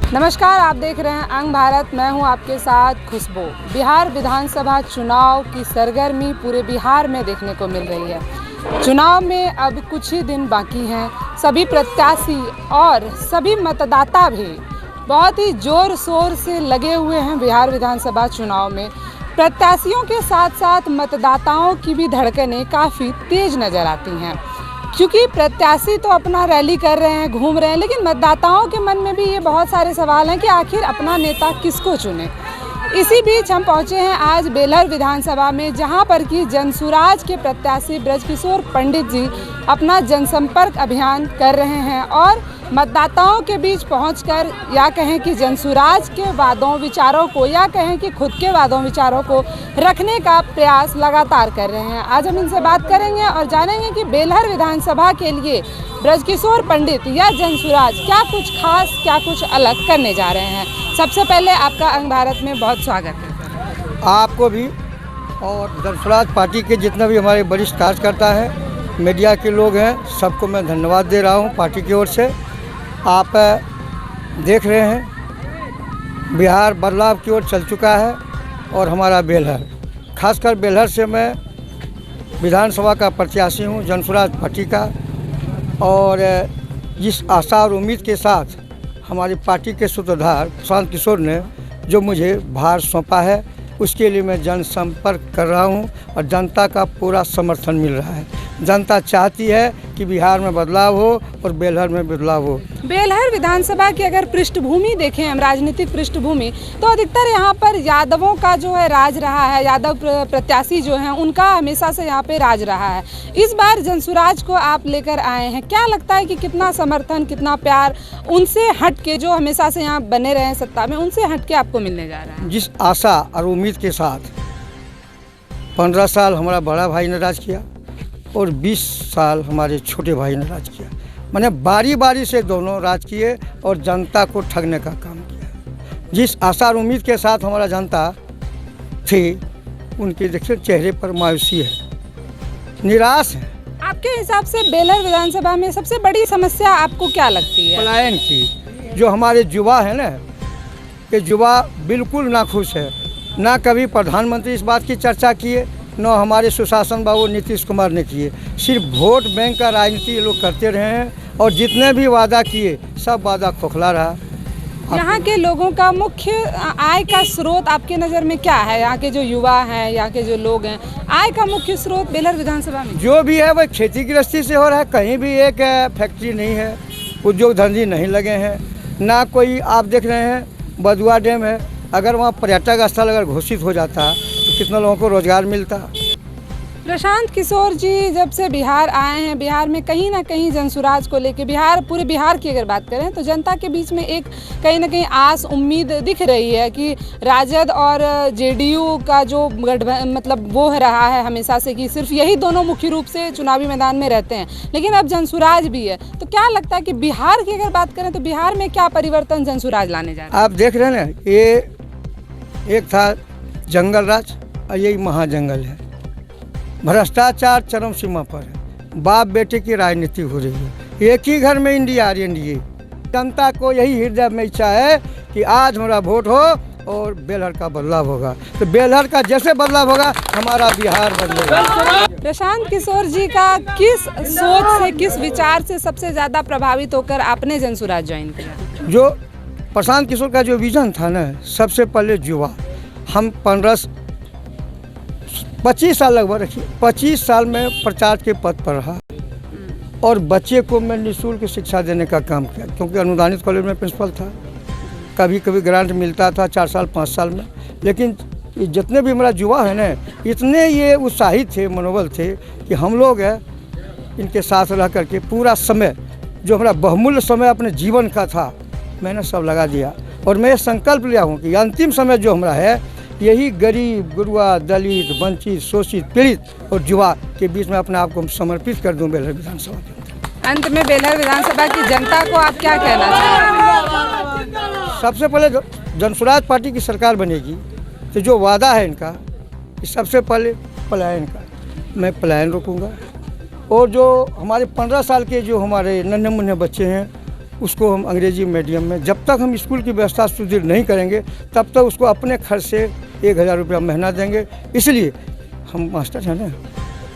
नमस्कार, आप देख रहे हैं अंग भारत। मैं हूं आपके साथ खुशबू। बिहार विधानसभा चुनाव की सरगर्मी पूरे बिहार में देखने को मिल रही है। चुनाव में अब कुछ ही दिन बाकी हैं। सभी प्रत्याशी और सभी मतदाता भी बहुत ही जोर शोर से लगे हुए हैं बिहार विधानसभा चुनाव में। प्रत्याशियों के साथ साथ मतदाताओं की भी धड़कनें काफ़ी तेज नज़र आती हैं, क्योंकि प्रत्याशी तो अपना रैली कर रहे हैं, घूम रहे हैं, लेकिन मतदाताओं के मन में भी ये बहुत सारे सवाल हैं कि आखिर अपना नेता किसको चुने। इसी बीच हम पहुंचे हैं आज बेलहर विधानसभा में, जहां पर कि जनसुराज के प्रत्याशी ब्रजकिशोर पंडित जी अपना जनसंपर्क अभियान कर रहे हैं और मतदाताओं के बीच पहुंचकर या कहें कि जनसुराज के वादों विचारों को या कहें कि खुद के वादों विचारों को रखने का प्रयास लगातार कर रहे हैं। आज हम इनसे बात करेंगे और जानेंगे कि बेलहर विधानसभा के लिए ब्रजकिशोर पंडित या जनसुराज क्या कुछ खास, क्या कुछ अलग करने जा रहे हैं। सबसे पहले आपका अंग भारत में बहुत स्वागत है। आपको भी और जनसुराज पार्टी के जितना भी हमारे वरिष्ठ कार्यकर्ता हैं, मीडिया के लोग हैं, सबको मैं धन्यवाद दे रहा हूं पार्टी की ओर से। आप देख रहे हैं बिहार बदलाव की ओर चल चुका है और हमारा बेलहर, खासकर बेलहर से मैं विधानसभा का प्रत्याशी हूं जनसुराज पार्टी का, और जिस आशा और उम्मीद के साथ हमारी पार्टी के सूत्रधार प्रशांत किशोर ने जो मुझे भार सौंपा है, उसके लिए मैं जनसंपर्क कर रहा हूं और जनता का पूरा समर्थन मिल रहा है। जनता चाहती है कि बिहार में बदलाव हो और बेलहर में बदलाव हो। बेलहर विधानसभा की अगर पृष्ठभूमि देखें हम, राजनीतिक पृष्ठभूमि, तो अधिकतर यहाँ पर यादवों का जो है राज रहा है। यादव प्रत्याशी जो हैं उनका हमेशा से यहाँ पे राज रहा है। इस बार जनसुराज को आप लेकर आए हैं, क्या लगता है कि कितना समर्थन, कितना प्यार उनसे हट के, जो हमेशा से यहाँ बने रहे हैं सत्ता में, उनसे हट के आपको मिलने जा रहा है? जिस आशा और उम्मीद के साथ 15 साल हमारा बड़ा भाई ने राज किया और 20 साल हमारे छोटे भाई ने राज किया, मैंने बारी बारी से दोनों राज किए और जनता को ठगने का काम किया। जिस आशा और उम्मीद के साथ हमारा जनता थी, उनके देखिए चेहरे पर मायूसी है, निराश है। आपके हिसाब से बेलहर विधानसभा में सबसे बड़ी समस्या आपको क्या लगती है? पलायन की। जो हमारे युवा है ना, ये युवा बिल्कुल नाखुश है। ना कभी प्रधानमंत्री इस बात की चर्चा किए, न हमारे सुशासन बाबू नीतीश कुमार ने किए। सिर्फ वोट बैंक का राजनीति ये लोग करते रहे हैं और जितने भी वादा किए सब वादा खोखला रहा। यहाँ के लोगों का मुख्य आय का स्रोत आपके नज़र में क्या है? यहाँ के जो युवा हैं, यहाँ के जो लोग हैं, आय का मुख्य स्रोत बेलहर विधानसभा में जो भी है वह खेती गृहस्थी से हो रहा है। कहीं भी एक फैक्ट्री नहीं है, उद्योग धंधे नहीं लगे हैं, ना कोई आप देख रहे हैं बदुआ डैम है। अगर वहाँ पर्यटक स्थल अगर घोषित हो जाता तो कितने लोगों को रोजगार मिलता। प्रशांत किशोर जी जब से बिहार आए हैं, बिहार में कहीं ना कहीं जनसुराज को लेके, पूरे बिहार की अगर बात करें तो जनता के बीच में एक कहीं ना कहीं आस उम्मीद दिख रही है कि राजद और जेडीयू का जो मतलब वो रहा है हमेशा से कि सिर्फ यही दोनों मुख्य रूप से चुनावी मैदान में रहते हैं, लेकिन अब जनसुराज भी है। तो क्या लगता है कि बिहार की अगर बात करें तो बिहार में क्या परिवर्तन जनसुराज लाने जा रहे हैं? आप देख रहे हैं ना, ये एक था जंगल राज और यही महाजंगल है। भ्रष्टाचार चरम सीमा पर है, बाप बेटे की राजनीति हो रही है। एक ही घर में इंडिया और एनडीए। जनता को यही हृदय में इच्छा है कि आज हमारा वोट हो और बेलहर का बदलाव होगा। तो बेलहर का जैसे बदलाव होगा हमारा बिहार बदलेगा। प्रशांत किशोर जी का किस सोच से, किस विचार से सबसे ज़्यादा प्रभावित होकर आपने जनसुराज ज्वाइन किया? जो प्रशांत किशोर का जो विजन था ना, सबसे पहले युवा, हम 25 साल लगभग रखिए, 25 साल में प्रचार के पद पर रहा और बच्चे को मैं निःशुल्क शिक्षा देने का काम किया, क्योंकि अनुदानित कॉलेज में प्रिंसिपल था। कभी कभी ग्रांट मिलता था 4 साल 5 साल में, लेकिन जितने भी हमारा युवा है ना, इतने ये उत्साहित थे, मनोबल थे कि हम लोग इनके साथ रह करके पूरा समय, जो हमारा बहुमूल्य समय अपने जीवन का था, मैंने सब लगा दिया। और मैं ये संकल्प लिया हूँ कि अंतिम समय जो हमारा है, यही गरीब, गुरुआ, दलित, वंचित, शोषित, पीड़ित और युवा के बीच में अपने आप को समर्पित कर दूं बेलहर विधानसभा के। अंत में बेलहर विधानसभा की जनता को आप क्या कहना चाहेंगे? सबसे पहले जनसुराज पार्टी की सरकार बनेगी तो जो वादा है इनका, सबसे पहले पलायन का, मैं पलायन रोकूंगा। और जो हमारे 15 साल के जो हमारे नन्हे मुन्ने बच्चे हैं, उसको हम अंग्रेजी मीडियम में, जब तक हम स्कूल की व्यवस्था सुदृढ़ नहीं करेंगे तब तक उसको अपने खर्च से 1000 रुपया महीना देंगे। इसलिए हम मास्टर हैं ना,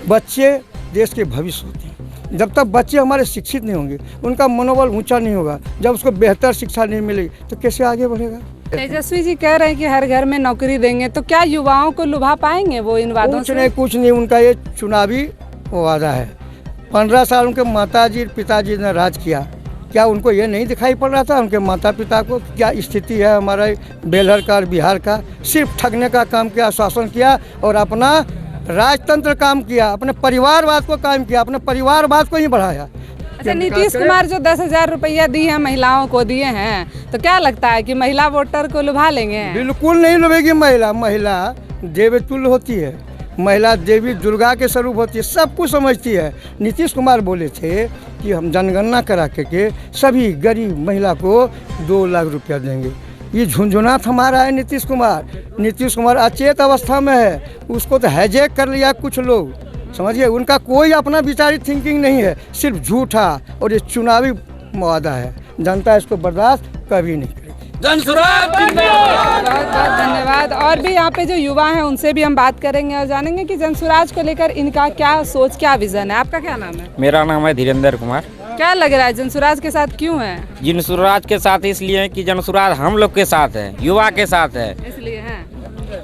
बच्चे देश के भविष्य होते हैं। जब तक बच्चे हमारे शिक्षित नहीं होंगे, उनका मनोबल ऊंचा नहीं होगा, जब उसको बेहतर शिक्षा नहीं मिलेगी तो कैसे आगे बढ़ेगा। तेजस्वी जी कह रहे हैं कि हर घर में नौकरी देंगे, तो क्या युवाओं को लुभा पाएंगे वो इन वादों से? कुछ नहीं, उनका ये चुनावी वादा है। 15 साल उनके माताजी पिताजी ने राज किया, क्या उनको ये नहीं दिखाई पड़ रहा था उनके माता पिता को क्या स्थिति है हमारे बेलहर का और बिहार का? सिर्फ ठगने का काम किया, शासन किया और अपना राजतंत्र काम किया, अपने परिवारवाद को काम किया, अपने परिवारवाद को ही बढ़ाया। अच्छा, नीतीश कुमार जो 10,000 रुपया दी है महिलाओं को दिए हैं, तो क्या लगता है कि महिला वोटर को लुभा लेंगे? बिल्कुल नहीं लुभेगी महिला। महिला देवतुल्य होती है, महिला देवी दुर्गा के स्वरूप होती है, सब कुछ समझती है। नीतीश कुमार बोले थे कि हम जनगणना करा के सभी गरीब महिला को 2 लाख रुपया देंगे। ये झुंझुनात हमारा है नीतीश कुमार। नीतीश कुमार अचेत अवस्था में है, उसको तो हैजेक कर लिया कुछ लोग, समझिए। उनका कोई अपना विचारित थिंकिंग नहीं है, सिर्फ झूठा और ये चुनावी वादा है। जनता इसको बर्दाश्त कभी नहीं करेगी। जनसुराज बहुत बहुत धन्यवाद। और भी यहाँ पे जो युवा हैं उनसे भी हम बात करेंगे और जानेंगे कि जनसुराज को लेकर इनका क्या सोच, क्या विजन है। आपका क्या नाम है? मेरा नाम है धीरेन्द्र कुमार। क्या लग रहा है जनसुराज के साथ क्यों है? जनसुराज के साथ इसलिए है कि जनसुराज हम लोग के साथ है, युवा के साथ है, इसलिए है।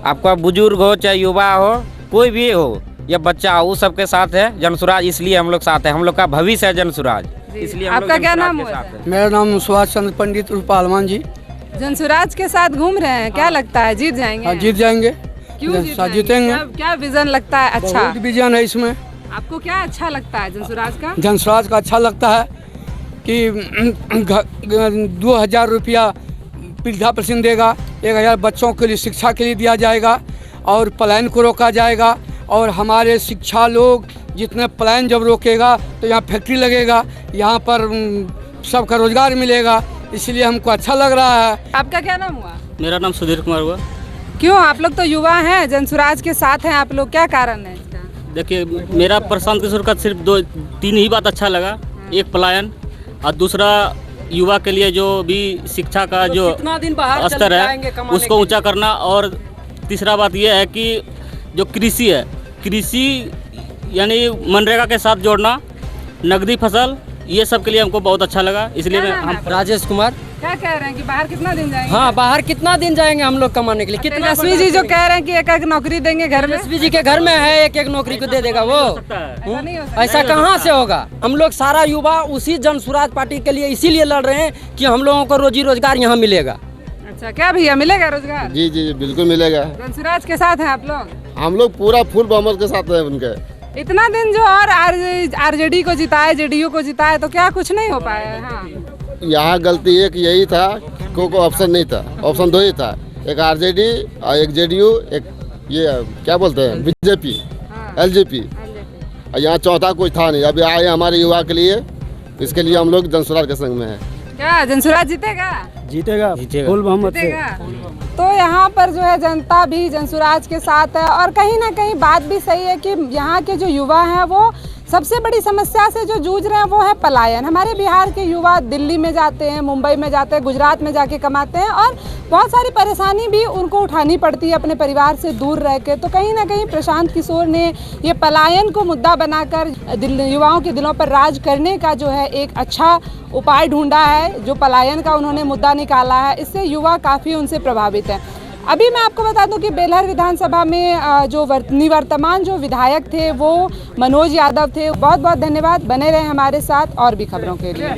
आपका बुजुर्ग हो चाहे युवा हो, कोई भी हो या बच्चा हो, सब के साथ है जनसुराज। इसलिए हम लोग साथ है, हम लोग का भविष्य है जनसुराज, इसलिए आपका क्या नाम है? मेरा नाम सुभाष चंद्र पंडित रूपालवान जी। जनसुराज के साथ घूम रहे हैं, क्या लगता है जीत जाएंगे? जीत जाएंगे। क्यों जीतेंगे? क्या विजन लगता है? अच्छा विजन है इसमें। आपको क्या अच्छा लगता है जनसुराज का? जनसुराज का अच्छा लगता है कि 2000 रुपया वृद्धा पेंशन देगा, 1000 बच्चों के लिए शिक्षा के लिए दिया जाएगा और पलायन को रोका जाएगा। और हमारे शिक्षा लोग जितने पलायन जब रोकेगा तो यहाँ फैक्ट्री लगेगा, यहाँ पर सबका रोजगार मिलेगा, इसलिए हमको अच्छा लग रहा है। आपका क्या नाम हुआ? मेरा नाम सुधीर कुमार हुआ। क्यों, आप लोग तो युवा हैं, जनसुराज के साथ हैं आप लोग, क्या कारण है इसका? देखिए, मेरा प्रशांत किशोर का सिर्फ 2-3 ही बात अच्छा लगा। एक पलायन और दूसरा युवा के लिए जो भी शिक्षा का जो स्तर है उसको ऊंचा करना, और तीसरा बात यह है कि जो कृषि है, कृषि यानी मनरेगा के साथ जोड़ना, नगदी फसल, ये सब के लिए हमको बहुत अच्छा लगा। इसलिए हम राजेश कुमार। क्या कह रहे हैं कि बाहर कितना दिन जाएंगे? हाँ, बाहर कितना दिन जाएंगे हम लोग कमाने के लिए? कितना? तेजस्वी जी जो कह रहे हैं कि एक नौकरी देंगे घर में, तेजस्वी जी के घर में है, एक नौकरी को दे देगा वो? ऐसा कहाँ से होगा? हम लोग सारा युवा उसी जनसुराज पार्टी के लिए इसीलिए लड़ रहे हैं कि हम लोगों को रोजी रोजगार यहाँ मिलेगा। अच्छा, क्या भैया मिलेगा रोजगार? जी जी बिल्कुल मिलेगा। जनसुराज के साथ हैं आप लोग? हम लोग पूरा फुल बहुमत के साथ हैं उनके। इतना दिन जो और आरजेडी को जिताए, जेडीयू को जिताए, तो क्या कुछ नहीं हो पाया? हाँ, यहाँ गलती एक यही था, को ऑप्शन नहीं था, ऑप्शन 2 ही था, एक आरजेडी और एक जेडीयू, एक ये क्या बोलते हैं बीजेपी, एलजेपी, और यहाँ चौथा कोई था नहीं। अभी आए हमारे युवा के लिए, इसके लिए हम लोग जनसुराज के संग में हैं। क्या जनसुराज जीतेगा? जीतेगा फुल बहुमत से। तो यहाँ पर जो है जनता भी जनसुराज के साथ है, और कहीं ना कहीं बात भी सही है कि यहाँ के जो युवा हैं वो सबसे बड़ी समस्या से जो जूझ रहे हैं वो है पलायन। हमारे बिहार के युवा दिल्ली में जाते हैं, मुंबई में जाते हैं, गुजरात में जाके कमाते हैं, और बहुत सारी परेशानी भी उनको उठानी पड़ती है अपने परिवार से दूर रह के। तो कहीं ना कहीं प्रशांत किशोर ने ये पलायन को मुद्दा बनाकर युवाओं के दिलों पर राज करने का जो है एक अच्छा उपाय ढूंढा है। जो पलायन का उन्होंने मुद्दा निकाला है, इससे युवा काफ़ी उनसे प्रभावित हैं। अभी मैं आपको बता दूं कि बेलहर विधानसभा में जो निवर्तमान जो विधायक थे वो मनोज यादव थे। बहुत बहुत धन्यवाद, बने रहे हमारे साथ और भी खबरों के लिए।